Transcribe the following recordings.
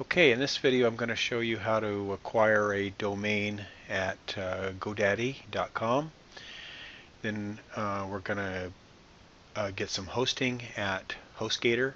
Okay, in this video I'm going to show you how to acquire a domain at GoDaddy.com. Then we're going to get some hosting at HostGator.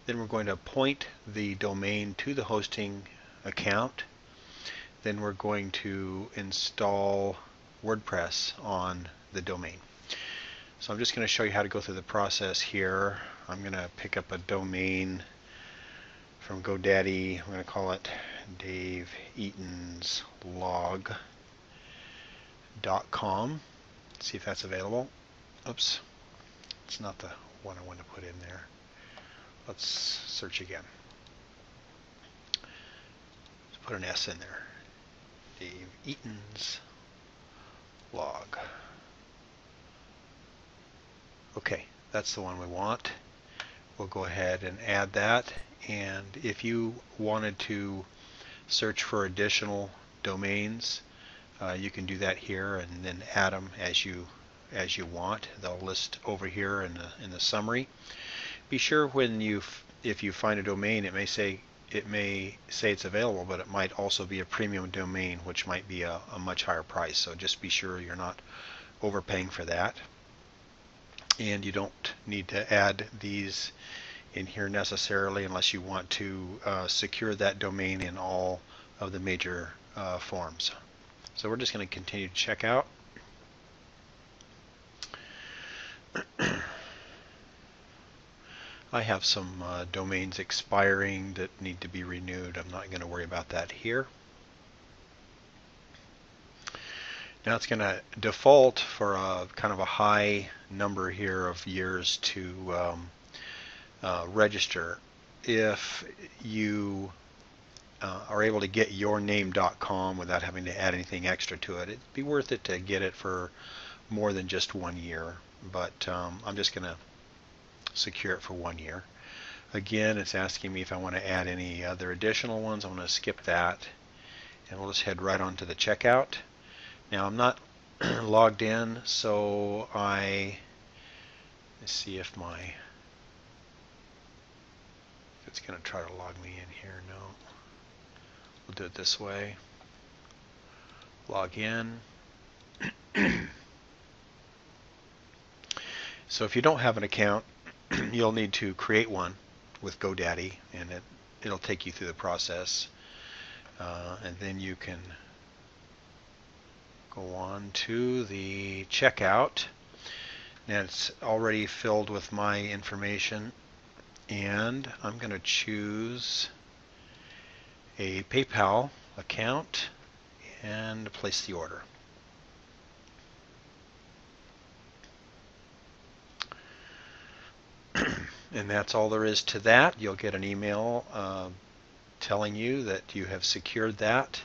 Then we're going to point the domain to the hosting account. Then we're going to install WordPress on the domain. So I'm just going to show you how to go through the process here. I'm going to pick up a domain from GoDaddy. I'm going to call it daveeatonslog.com. See if that's available. Oops, it's not the one I want to put in there. Let's search again. Let's put an S in there. Dave Eaton's log. Okay, that's the one we want. We'll go ahead and add that. And if you wanted to search for additional domains, you can do that here and then add them as you want. They'll list over here in the summary. Be sure if you find a domain, it may say it's available, but it might also be a premium domain, which might be a much higher price. So just be sure you're not overpaying for that. And you don't need to add these in here necessarily unless you want to secure that domain in all of the major forms. So we're just going to continue to check out. I have some domains expiring that need to be renewed. I'm not going to worry about that here. Now it's going to default for a kind of a high number here of years to register. If you are able to get yourname.com without having to add anything extra to it, it'd be worth it to get it for more than just 1 year. But I'm just going to secure it for 1 year. Again, it's asking me if I want to add any other additional ones. I'm going to skip that, and we'll just head right on to the checkout. Now I'm not logged in, so let's see if it's going to try to log me in here. No. We'll do it this way. Log in. So if you don't have an account, you'll need to create one with GoDaddy, and it'll take you through the process. And then you can go on to the checkout. Now it's already filled with my information, and I'm going to choose a PayPal account and place the order. And that's all there is to that. You'll get an email telling you that you have secured that,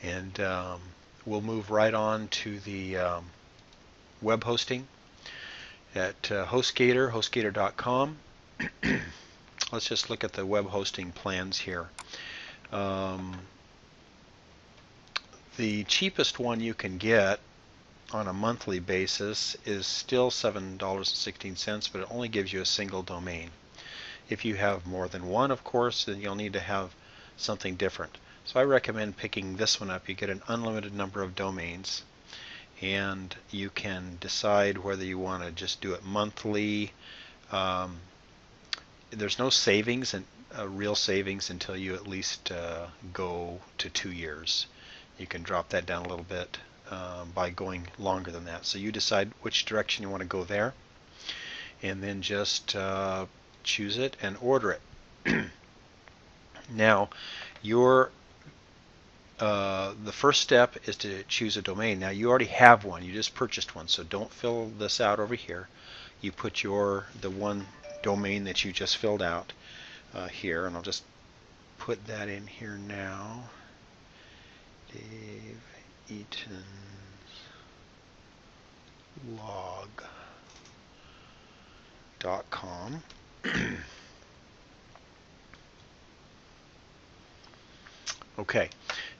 and we'll move right on to the web hosting at HostGator, HostGator.com. Let's just look at the web hosting plans here. The cheapest one you can get on a monthly basis is still $7.16, but it only gives you a single domain. If you have more than one, of course, then you'll need to have something different. So I recommend picking this one up. You get an unlimited number of domains, and you can decide whether you want to just do it monthly. There's no savings, and real savings, until you at least go to 2 years. You can drop that down a little bit by going longer than that. So you decide which direction you want to go there, and then just choose it and order it. Now, the first step is to choose a domain. Now you already have one. You just purchased one, so don't fill this out over here. You put the one domain that you just filled out here, and I'll just put that in here now. Dave Eaton's log.com. Okay,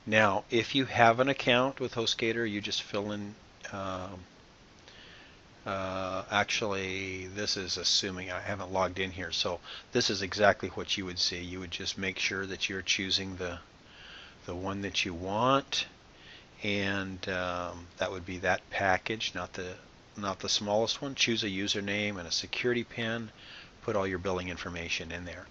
now if you have an account with HostGator, you just fill in Actually, this is assuming I haven't logged in here, so this is exactly what you would see. You would just make sure that you're choosing the one that you want, and that would be that package, not the smallest one. Choose a username and a security pin. Put all your billing information in there.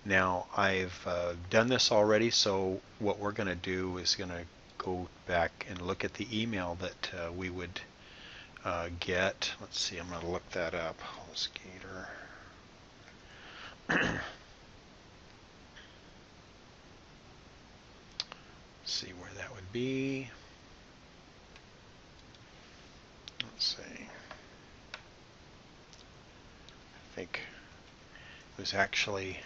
Now I've done this already, so what we're going to do is going to go back and look at the email that we would get. Let's see, I'm going to look that up. HostGator. See where that would be. Let's see. I think it was actually,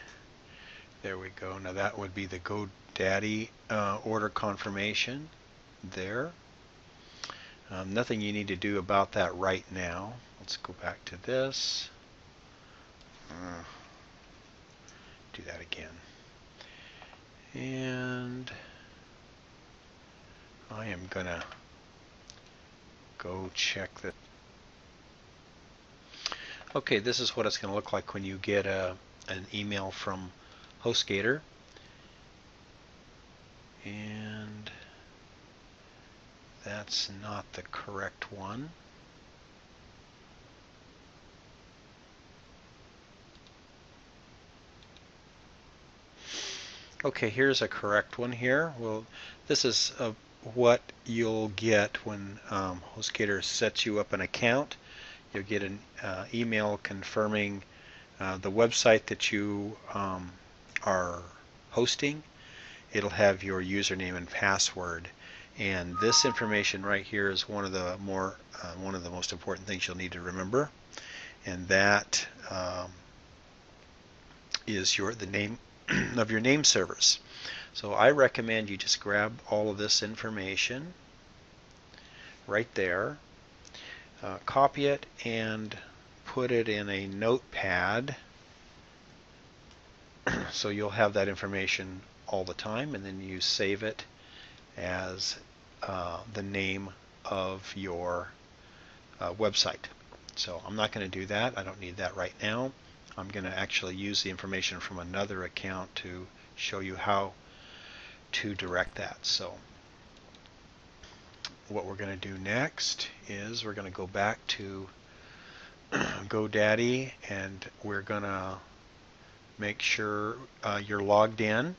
there we go. Now that would be the GoDaddy order confirmation there. Nothing you need to do about that right now. Let's go back to this. Do that again. And I am going to go check that. Okay, this is what it's going to look like when you get an email from HostGator. And that's not the correct one. Okay, here's a correct one here. Well, this is what you'll get when HostGator sets you up an account. You'll get an email confirming the website that you are hosting. It'll have your username and password, and this information right here is one of the most important things you'll need to remember, and that is the name of your name servers. So I recommend you just grab all of this information right there, copy it and put it in a notepad so you'll have that information all the time, and then you save it as the name of your website. So I'm not going to do that. I don't need that right now. I'm going to actually use the information from another account to show you how to direct that. So what we're going to do next is we're going to go back to GoDaddy, and we're going to make sure you're logged in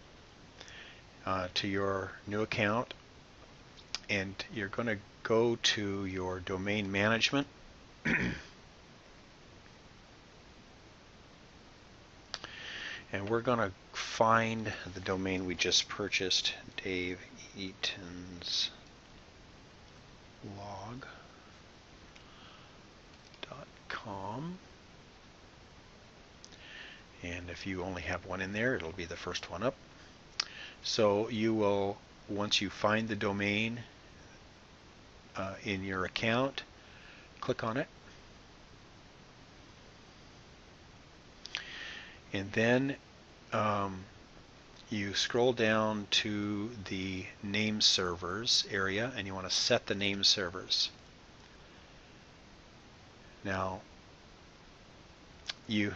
to your new account, and you're going to go to your domain management. And we're going to find the domain we just purchased, daveeatonslog.com. And if you only have one in there, it'll be the first one up. So you will, once you find the domain in your account, click on it. And then you scroll down to the name servers area, and you want to set the name servers. Now you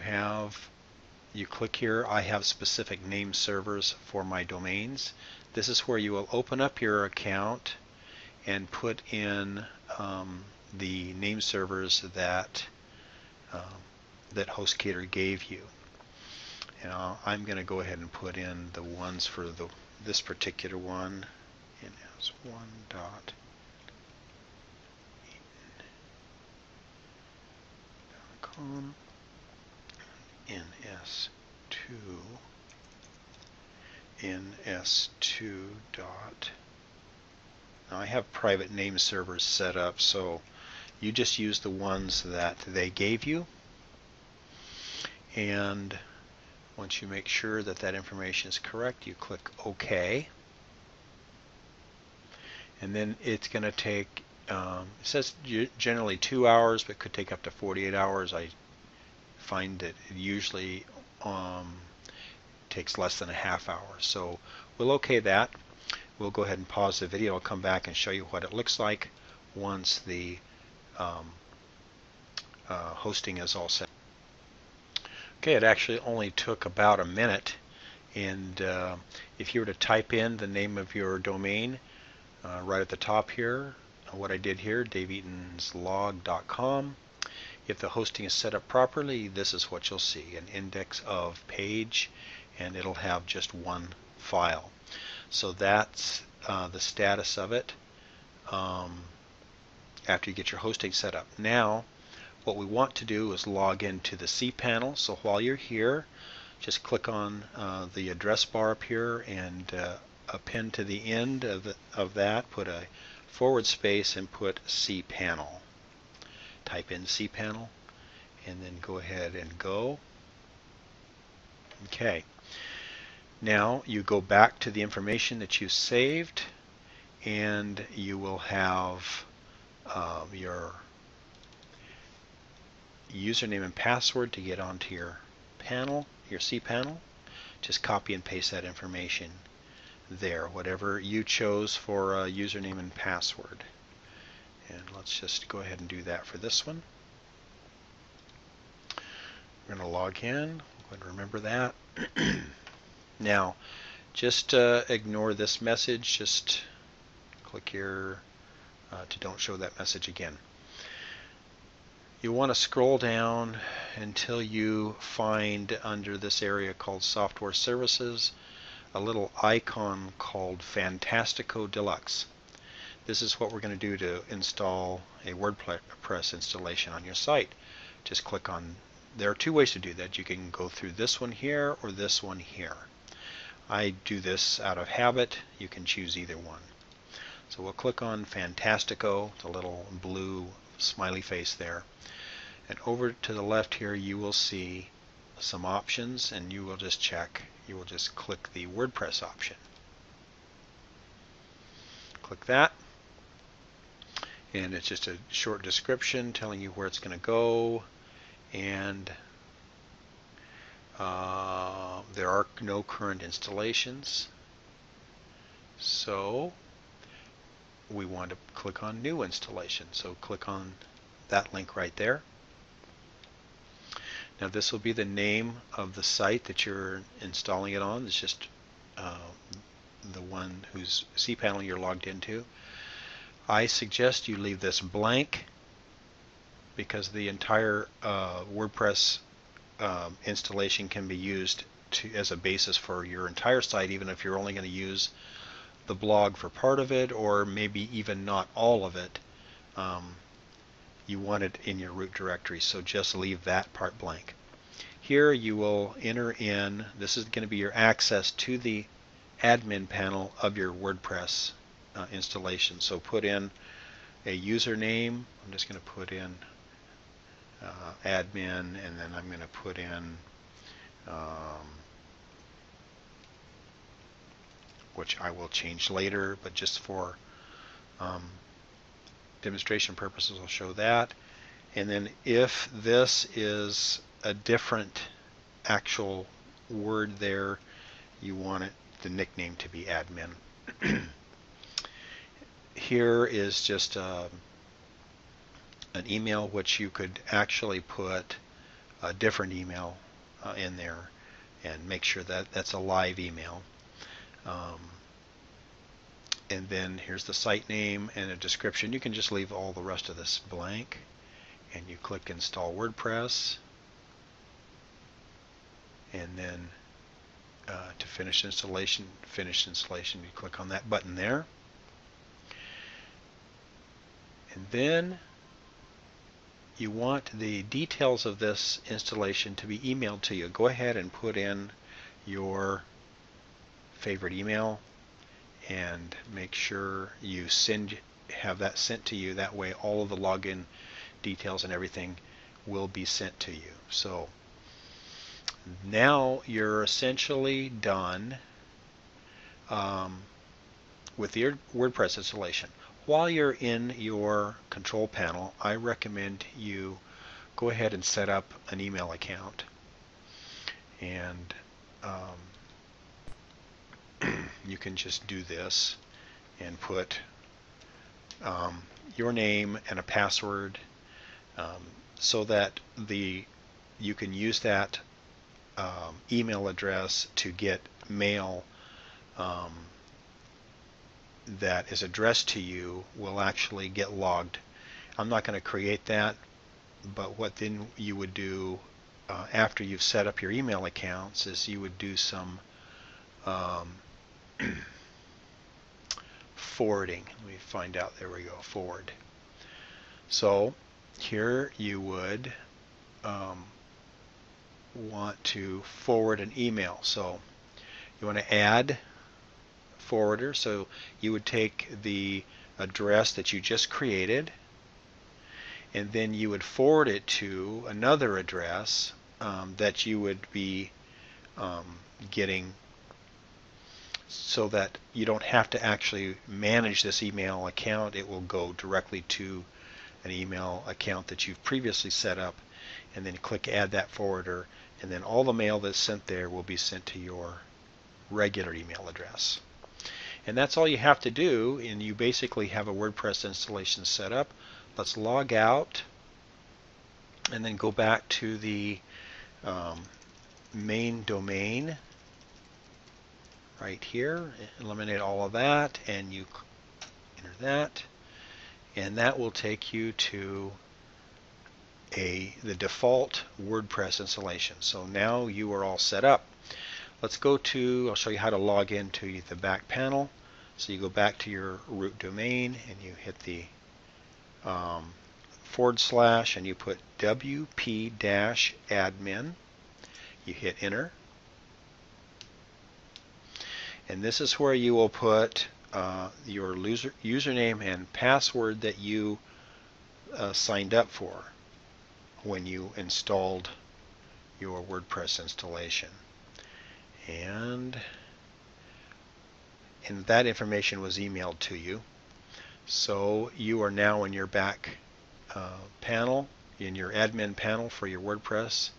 click here, I have specific name servers for my domains. This is where you will open up your account and put in the name servers that HostGator gave you. Now I'm going to go ahead and put in the ones for this particular one, ns1.eaton.com, ns2. Now I have private name servers set up, so you just use the ones that they gave you, and once you make sure that that information is correct, you click OK. And then it's going to take, it says generally 2 hours, but could take up to 48 hours. I find that it usually takes less than a half hour. So we'll OK that. We'll go ahead and pause the video. I'll come back and show you what it looks like once the hosting is all set. Okay, it actually only took about a minute, and if you were to type in the name of your domain right at the top here, what I did here, daveeatonslog.com, if the hosting is set up properly, this is what you'll see, an index of page, and it'll have just one file. So that's the status of it after you get your hosting set up. Now, what we want to do is log into the cPanel. So while you're here, just click on the address bar up here and append to the end of that, put a / and put cPanel. Type in cPanel and then go ahead and go. Okay. Now you go back to the information that you saved, and you will have your username and password to get onto your panel, your cPanel. Just copy and paste that information there, whatever you chose for username and password. And let's just go ahead and do that for this one. We're going to log in. Go ahead and remember that. Now, just ignore this message. Just click here to don't show that message again. You want to scroll down until you find under this area called Software Services a little icon called Fantastico Deluxe. This is what we're going to do to install a WordPress installation on your site. Just click on, there are two ways to do that. You can go through this one here or this one here. I do this out of habit. You can choose either one. So we'll click on Fantastico, the little blue smiley face there. And over to the left here you will see some options, and you will just check. You will just click the WordPress option. Click that. And it's just a short description telling you where it's going to go, and there are no current installations, so we want to click on New Installation. So click on that link right there. Now this will be the name of the site that you're installing it on. It's just the one whose cPanel you're logged into. I suggest you leave this blank because the entire WordPress installation can be used as a basis for your entire site, even if you're only going to use the blog for part of it, or maybe even not all of it. You want it in your root directory, so just leave that part blank. Here you will enter in, this is going to be your access to the admin panel of your WordPress installation. So put in a username. I'm just going to put in admin, and then I'm going to put in which I will change later, but just for demonstration purposes I'll show that. And then if this is a different actual word there, you want the nickname to be admin. Here is just an email, which you could actually put a different email in there and make sure that that's a live email. And then here's the site name and a description. You can just leave all the rest of this blank, and you click Install WordPress, and then to finish installation, you click on that button there. And then you want the details of this installation to be emailed to you. Go ahead and put in your favorite email and make sure you have that sent to you. That way all of the login details and everything will be sent to you. So now you're essentially done with your WordPress installation. While you're in your control panel, I recommend you go ahead and set up an email account. And you can just do this and put your name and a password. so that you can use that email address to get mail that is addressed to you will actually get logged. I'm not going to create that, but what then you would do after you've set up your email accounts is you would do some forwarding. Let me find out. There we go. Forward. So here you would want to forward an email. So you want to add forwarder. So you would take the address that you just created, and then you would forward it to another address that you would be getting, so that you don't have to actually manage this email account. It will go directly to an email account that you've previously set up, and then click add that forwarder, and then all the mail that's sent there will be sent to your regular email address. And that's all you have to do, and you basically have a WordPress installation set up. Let's log out and then go back to the main domain right here. Eliminate all of that, and you enter that, and that will take you to the default WordPress installation. So now you are all set up. Let's go to, I'll show you how to log into the back panel. So you go back to your root domain and you hit the / and you put wp-admin. You hit enter. And this is where you will put your username and password that you signed up for when you installed your WordPress installation. And that information was emailed to you. So you are now in your back panel, in your admin panel for your WordPress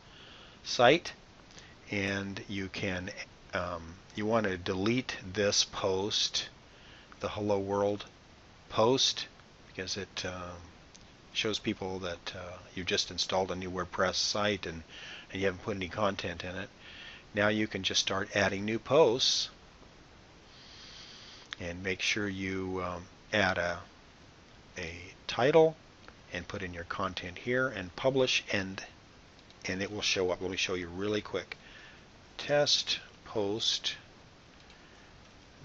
site, and you can you want to delete this post, the Hello World post, because it shows people that you've just installed a new WordPress site and you haven't put any content in it. Now you can just start adding new posts, and make sure you add a title and put in your content here and publish, and it will show up. Let me show you really quick. Test post.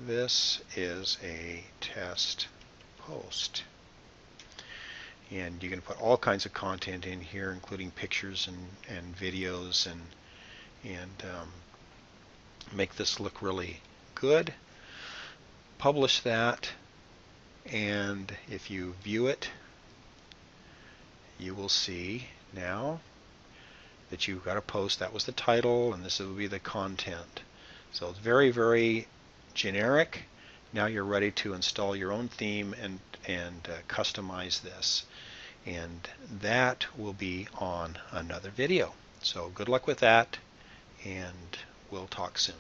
This is a test post. And you can put all kinds of content in here, including pictures and videos, and make this look really good. Publish that, and if you view it, you will see now that you've got a post. That was the title, and this will be the content. So it's very, very generic. Now you're ready to install your own theme and customize this. And that will be on another video. So good luck with that, and we'll talk soon.